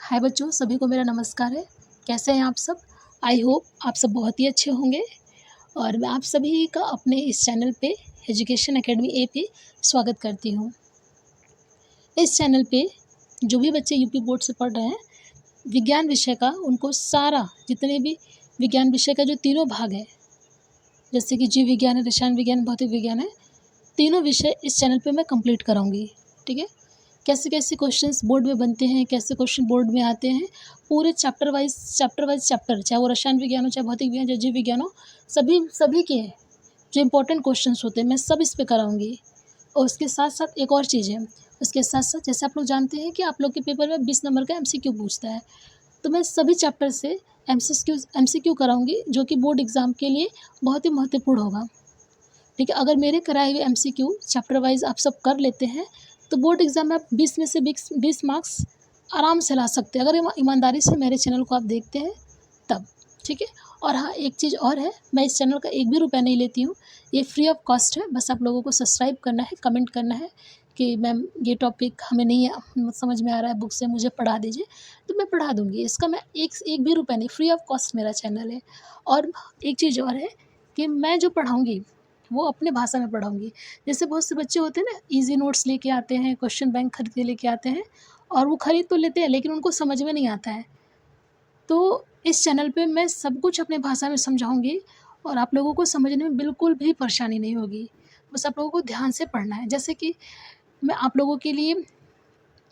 हाय बच्चों, सभी को मेरा नमस्कार है। कैसे हैं आप सब? आई होप आप सब बहुत ही अच्छे होंगे और मैं आप सभी का अपने इस चैनल पे एजुकेशन एकेडमी ए पे स्वागत करती हूँ। इस चैनल पे जो भी बच्चे यूपी बोर्ड से पढ़ रहे हैं, विज्ञान विषय का उनको सारा जितने भी विज्ञान विषय का जो तीनों भाग है, जैसे कि जीव विज्ञान है, रसायन विज्ञान, भौतिक विज्ञान है, तीनों विषय इस चैनल पे मैं कंप्लीट कराऊँगी। ठीक है? कैसे कैसे क्वेश्चंस बोर्ड में बनते हैं, कैसे क्वेश्चन बोर्ड में आते हैं, पूरे चैप्टर वाइज चैप्टर, चाहे वो रसायन विज्ञान हो, चाहे भौतिक विज्ञान, चाहे जीव विज्ञान हो, सभी सभी के जो इम्पोर्टेंट क्वेश्चंस होते हैं मैं सब इस पे कराऊंगी। और उसके साथ साथ एक और चीज़ है, उसके साथ साथ जैसे आप लोग जानते हैं कि आप लोग के पेपर में 20 नंबर का एमसीक्यू पूछता है, तो मैं सभी चैप्टर से एमसीक्यू कराऊंगी, जो कि बोर्ड एग्ज़ाम के लिए बहुत ही महत्वपूर्ण होगा। ठीक है? अगर मेरे कराए हुए एमसीक्यू चैप्टर वाइज आप सब कर लेते हैं, तो बोर्ड एग्ज़ाम में आप 20 में से 20 मार्क्स आराम से ला सकते हैं, अगर ईमानदारी से मेरे चैनल को आप देखते हैं तब। ठीक है? और हाँ, एक चीज़ और है, मैं इस चैनल का एक भी रुपया नहीं लेती हूँ, ये फ्री ऑफ कॉस्ट है। बस आप लोगों को सब्सक्राइब करना है, कमेंट करना है कि मैम ये टॉपिक हमें नहीं समझ में आ रहा है, बुक से मुझे पढ़ा दीजिए, तो मैं पढ़ा दूँगी। इसका मैं एक भी रुपया नहीं, फ्री ऑफ कॉस्ट मेरा चैनल है। और एक चीज़ और है कि मैं जो पढ़ाऊँगी वो अपने भाषा में पढ़ाऊँगी। जैसे बहुत से बच्चे होते हैं ना, ईज़ी नोट्स लेके आते हैं, क्वेश्चन बैंक खरीद के लेके आते हैं और वो खरीद तो लेते हैं लेकिन उनको समझ में नहीं आता है। तो इस चैनल पे मैं सब कुछ अपने भाषा में समझाऊँगी और आप लोगों को समझने में बिल्कुल भी परेशानी नहीं होगी। बस आप लोगों को ध्यान से पढ़ना है। जैसे कि मैं आप लोगों के लिए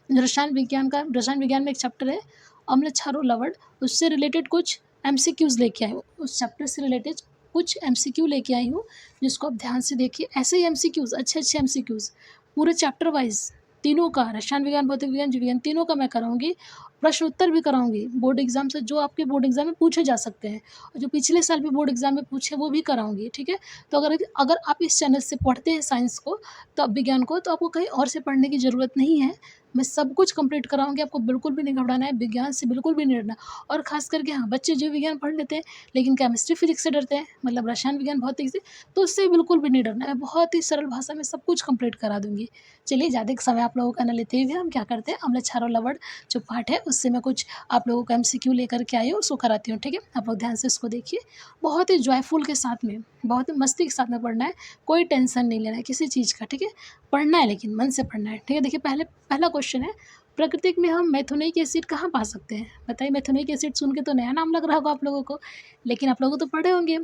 रसायन विज्ञान में एक चैप्टर है, अम्ल, क्षार और लवण, उससे रिलेटेड कुछ एमसीक्यूज़ लेके आई हूँ। उस चैप्टर से रिलेटेड कुछ एमसीक्यू लेके आई हूँ, जिसको आप ध्यान से देखिए। ऐसे ही एमसीक्यूज़, अच्छे-अच्छे एमसीक्यूज़ पूरे चैप्टर वाइज़ तीनों का, रसायन विज्ञान, भौतिक विज्ञान, जीव विज्ञान, तीनों का मैं कराऊँगी। प्रश्न उत्तर भी कराऊँगी बोर्ड एग्ज़ाम से, जो आपके बोर्ड एग्ज़ाम में पूछे जा सकते हैं और जो पिछले साल भी बोर्ड एग्ज़ाम में पूछे वो भी कराऊँगी। ठीक है? तो अगर अगर आप इस चैनल से पढ़ते हैं साइंस को, तो अब विज्ञान को, तो आपको कहीं और से पढ़ने की ज़रूरत नहीं है। मैं सब कुछ कंप्लीट कराऊँगी, आपको बिल्कुल भी नहीं घबराना है, विज्ञान से बिल्कुल भी नहीं डरना। और ख़ास करके हाँ, बच्चे जीव विज्ञान पढ़ लेते हैं लेकिन केमिस्ट्री, फिज़िक्स से डरते हैं, मतलब रसायन विज्ञान, भौतिक से, तो उससे बिल्कुल भी नहीं डरना है। मैं बहुत ही सरल भाषा में सब कुछ कंप्लीट करा दूँगी। चलिए, ज़्यादा समय आप लोगों का ना लेते हुए हम क्या करते हैं, अम्ल, क्षार और लवण जो पाठ है उससे मैं कुछ आप लोगों को एमसीक्यू लेकर के आई हूँ, उसको कराती हूँ। ठीक है? आप लोग ध्यान से इसको देखिए। बहुत ही जॉयफुल के साथ में, बहुत ही मस्ती के साथ में पढ़ना है, कोई टेंशन नहीं लेना है किसी चीज़ का। ठीक है? पढ़ना है लेकिन मन से पढ़ना है। ठीक है? देखिए, पहला क्वेश्चन है, प्राकृतिक में हम मेथोनिक एसिड कहाँ पा सकते हैं? बताइए, मेथोनिक एसिड सुन के तो नया नाम लग रहा होगा आप लोगों को, लेकिन आप लोग तो पढ़े होंगे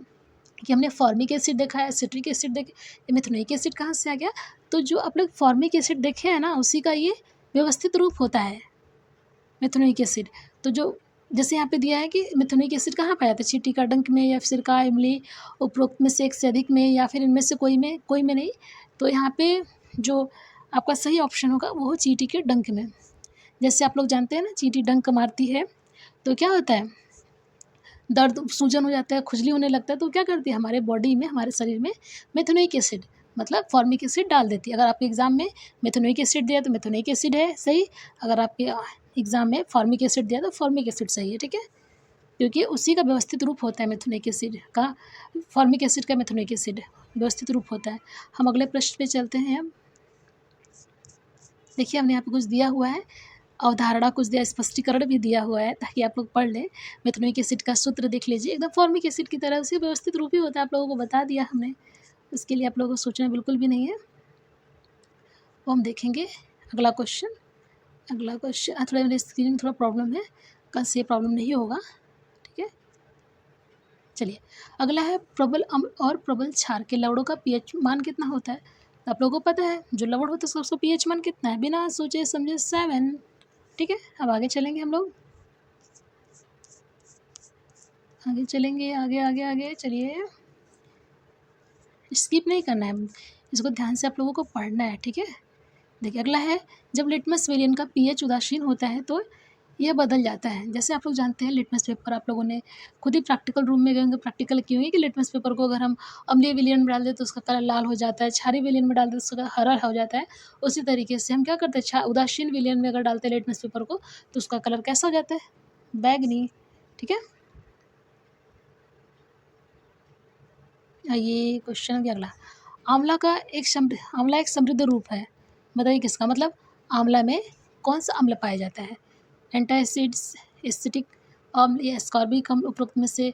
कि हमने फॉर्मिक एसिड देखा है, सिट्रिक एसिड देखे, ये मेथोनिक एसिड कहाँ से आ गया? तो जो आप लोग फॉर्मिक एसिड देखे हैं ना, उसी का ये व्यवस्थित रूप होता है, मेथोनिक एसिड। तो जो जैसे यहाँ पे दिया है कि मेथोनिक एसिड कहाँ पाया जाता है, चींटी का डंक में या सिरका, इमली, उपरोक्त में से एक से अधिक में, या फिर इनमें से कोई में नहीं। तो यहाँ पे जो आपका सही ऑप्शन होगा वो हो चींटी के डंक में। जैसे आप लोग जानते हैं ना, चींटी डंक मारती है तो क्या होता है, दर्द, सूजन हो जाता है, खुजली होने लगता है, तो क्या करती है हमारे बॉडी में, हमारे शरीर में मेथोनिक एसिड मतलब फॉर्मिक एसिड डाल देती है। अगर आपके एग्ज़ाम में मेथोनिक एसिड दिया तो मेथोनिक एसिड है सही, अगर आपके एग्ज़ाम में फॉर्मिक एसिड दिया तो फॉर्मिक एसिड सही है। ठीक है? क्योंकि उसी का व्यवस्थित रूप होता है मेथोनिक एसिड का, फॉर्मिक एसिड का मेथोनिक एसिड व्यवस्थित रूप होता है। हम अगले प्रश्न पे चलते हैं। अब देखिए, हमने यहाँ पे कुछ दिया हुआ है, अवधारणा कुछ दिया, स्पष्टीकरण भी दिया हुआ है ताकि आप लोग पढ़ लें। मेथोनिक एसिड का सूत्र देख लीजिए, एकदम फॉर्मिक एसिड की तरह उसी व्यवस्थित रूप ही होता है, आप लोगों को बता दिया हमने। इसके लिए आप लोगों को सोचना बिल्कुल भी नहीं है। वो हम देखेंगे अगला क्वेश्चन थोड़ा मेरे स्क्रीन में थोड़ा प्रॉब्लम है, कल से ये प्रॉब्लम नहीं होगा। ठीक है? चलिए, अगला है, प्रबल अम्ल और प्रबल क्षार के लवणों का पीएच मान कितना होता है? तो आप लोगों को पता है जो लवण होता है उसका पीएच मान कितना है, बिना सोचे समझे 7। ठीक है? अब आगे चलेंगे हम लोग, आगे चलेंगे, आगे आगे आगे चलिए, स्किप नहीं करना है, इसको ध्यान से आप लोगों को पढ़ना है। ठीक है? देखिए, अगला है, जब लिटमस विलियन का पीएच उदासीन होता है तो यह बदल जाता है। जैसे आप लोग जानते हैं, लिटमस पेपर आप लोगों ने खुद ही प्रैक्टिकल रूम में गए होंगे, प्रैक्टिकल किए होंगे कि लिटमस पेपर को अगर हम अम्लीय विलयन में डाल दें तो उसका कलर लाल हो जाता है, क्षारीय विलयन में डाल दें तो उसका हरा हो जाता है। उसी तरीके से हम क्या करते हैं, उदासीन विलयन में अगर डालते हैं लिटमस पेपर को तो उसका कलर कैसा हो जाता है, बैंगनी। ठीक है? ये क्वेश्चन हो गया अगला, आंवला एक समृद्ध रूप है, बताइए किसका, मतलब आंवला में कौन सा अम्ल पाया जाता है? एंटासिड्स, एसिटिक अम्ल या एस्कॉर्बिक अम्ल उपरोक्त में से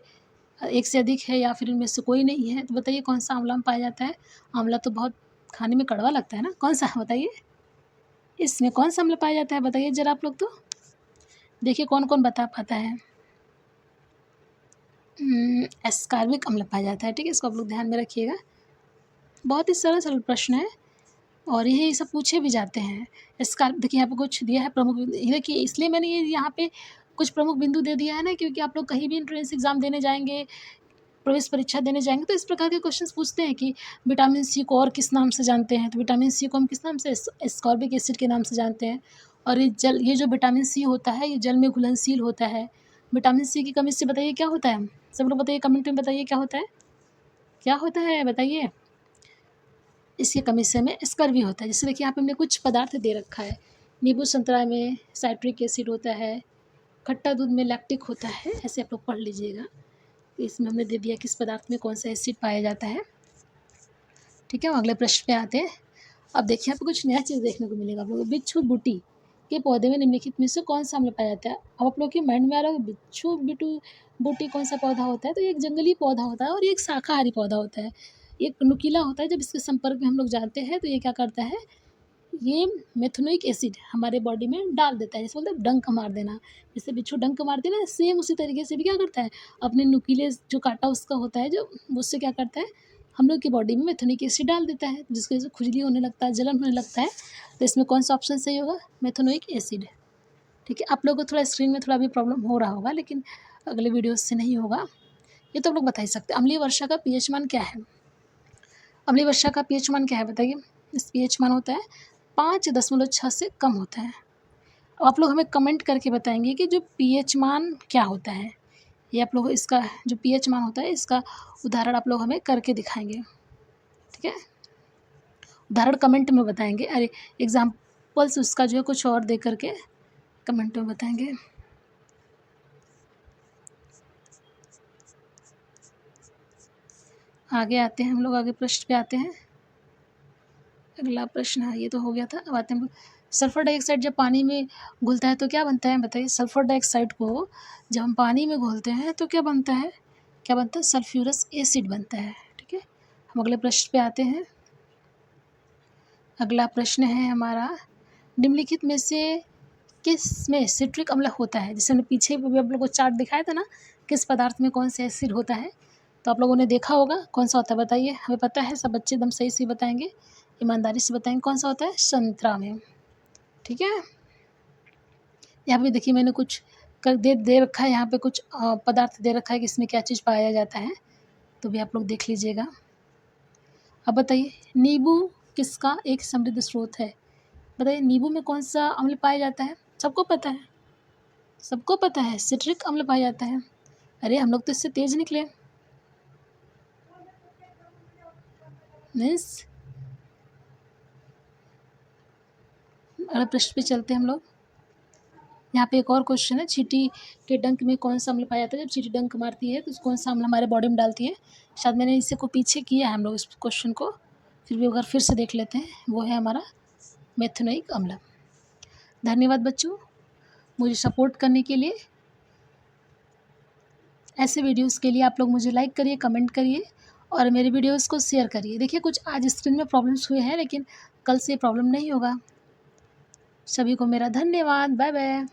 एक से अधिक है या फिर इनमें से कोई नहीं है, तो बताइए कौन सा आंवला में पाया जाता है। आंवला तो बहुत खाने में कड़वा लगता है ना, कौन सा बताइए, इसमें कौन सा अम्ल पाया जाता है बताइए जरा आप लोग। तो देखिए कौन कौन बता पाता है। एस्कॉर्बिक अम्ल पाया जाता है, ठीक है, इसको आप लोग ध्यान में रखिएगा। बहुत ही सरल सरल प्रश्न है और यही सब पूछे भी जाते हैं। देखिए यहाँ पे कुछ दिया है प्रमुख बिंदु, देखिए इसलिए मैंने ये यहाँ पे कुछ प्रमुख बिंदु दे दिया है ना, क्योंकि आप लोग कहीं भी एंट्रेंस एग्जाम देने जाएंगे, प्रवेश परीक्षा देने जाएंगे, तो इस प्रकार के क्वेश्चंस पूछते हैं कि विटामिन सी को और किस नाम से जानते हैं, तो विटामिन सी को हम किस नाम से, एस्कॉर्बिक एसिड के नाम से जानते हैं। और ये जो विटामिन सी होता है ये जल में घुलनशील होता है। विटामिन सी की कमी से बताइए क्या होता है, सब लोग बताइए, कमेंट में बताइए क्या होता है, क्या होता है बताइए। इसकी कमी से हमें स्कर्वी होता है। जैसे देखिए यहाँ पे हमने कुछ पदार्थ दे रखा है, नींबू संतरा में साइट्रिक एसिड होता है, खट्टा दूध में लैक्टिक होता है, ऐसे आप लोग पढ़ लीजिएगा। तो इसमें हमने दे दिया किस पदार्थ में कौन सा एसिड पाया जाता है, ठीक है। अगले प्रश्न पे आते हैं। अब देखिए यहाँ पे कुछ नया चीज़ देखने को मिलेगा आप लोग। बिच्छू बूटी के पौधे में निम्नलिखित में से कौन सा अम्ल पाया जाता है। अब आप लोग के माइंड में आ रहा है बिच्छू बिटू बूटी कौन सा पौधा होता है, तो ये एक जंगली पौधा होता है और ये एक शाकाहारी पौधा होता है। एक नुकीला होता है, जब इसके संपर्क में हम लोग जाते हैं तो ये क्या करता है, ये मेथनोइक एसिड हमारे बॉडी में डाल देता है, जैसे बोलते हैं डंक मार देना। जैसे बिच्छू डंक मारते हैं ना, सेम उसी तरीके से भी क्या करता है, अपने नुकीले जो कांटा उसका होता है जो, उससे क्या करता है, हम लोग की बॉडी में मेथनोइक एसिड डाल देता है, जिसकी वजह से खुजली होने लगता है, जलन होने लगता है। तो इसमें कौन सा ऑप्शन सही होगा, मेथनोइक एसिड, ठीक है। आप लोगों को थोड़ा स्क्रीन में थोड़ा भी प्रॉब्लम हो रहा होगा, लेकिन अगले वीडियो से नहीं होगा। ये तो आप लोग बता ही सकते हैं। अम्लीय वर्षा का पीएच मान क्या है, अम्लीय वर्षा का पीएच मान क्या है बताइए। इस पीएच मान होता है 5.6 से कम होता है। अब आप लोग हमें कमेंट करके बताएंगे कि जो पीएच मान क्या होता है। ये आप लोग इसका जो पीएच मान होता है इसका उदाहरण आप लोग हमें करके दिखाएंगे, ठीक है। उदाहरण कमेंट में बताएंगे, अरे एग्जाम्पल्स उसका जो है कुछ और दे करके कमेंट में बताएंगे। आगे आते हैं हम लोग, आगे प्रश्न पे आते हैं। अगला प्रश्न, हाँ ये तो हो गया था। अब आते हैं, सल्फर डाइऑक्साइड जब पानी में घुलता है तो क्या बनता है बताइए। सल्फर डाइऑक्साइड को जब हम पानी में घोलते हैं तो क्या बनता है, क्या बनता है, सल्फ्यूरस एसिड बनता है, ठीक है। हम अगले प्रश्न पे आते हैं। अगला प्रश्न है हमारा, निम्नलिखित में से किस में सिट्रिक अम्ल होता है। जैसे हमने पीछे भी आप लोगों को चार्ट दिखाया था ना, किस पदार्थ में कौन सा एसिड होता है, तो आप लोगों ने देखा होगा कौन सा होता है बताइए। हमें पता है, सब बच्चे एकदम सही से बताएंगे, ईमानदारी से बताएंगे कौन सा होता है, संतरा में, ठीक है। यहाँ पे देखिए मैंने कुछ कर दे रखा है, यहाँ पे कुछ पदार्थ दे रखा है कि इसमें क्या चीज़ पाया जाता है, तो भी आप लोग देख लीजिएगा। अब बताइए, नींबू किसका एक समृद्ध स्रोत है, बताइए नींबू में कौन सा अम्ल पाया जाता है। सबको पता है, सबको पता है, सिट्रिक अम्ल पाया जाता है। अरे हम लोग तो इससे तेज निकले, मीन्स। अगले प्रश्न पे चलते हैं हम लोग। यहाँ पे एक और क्वेश्चन है, चींटी के डंक में कौन सा अम्ल पाया जाता है। जब चींटी डंक मारती है तो कौन सा अम्ल हमारे बॉडी में डालती है। शायद मैंने इससे को पीछे किया है हम लोग इस क्वेश्चन को, फिर भी अगर फिर से देख लेते हैं, वो है हमारा मेथनोइक अम्ल। धन्यवाद बच्चों मुझे सपोर्ट करने के लिए। ऐसे वीडियोस के लिए आप लोग मुझे लाइक करिए, कमेंट करिए और मेरे वीडियोस को शेयर करिए। देखिए कुछ आज स्क्रीन में प्रॉब्लम्स हुए हैं, लेकिन कल से प्रॉब्लम नहीं होगा। सभी को मेरा धन्यवाद, बाय बाय।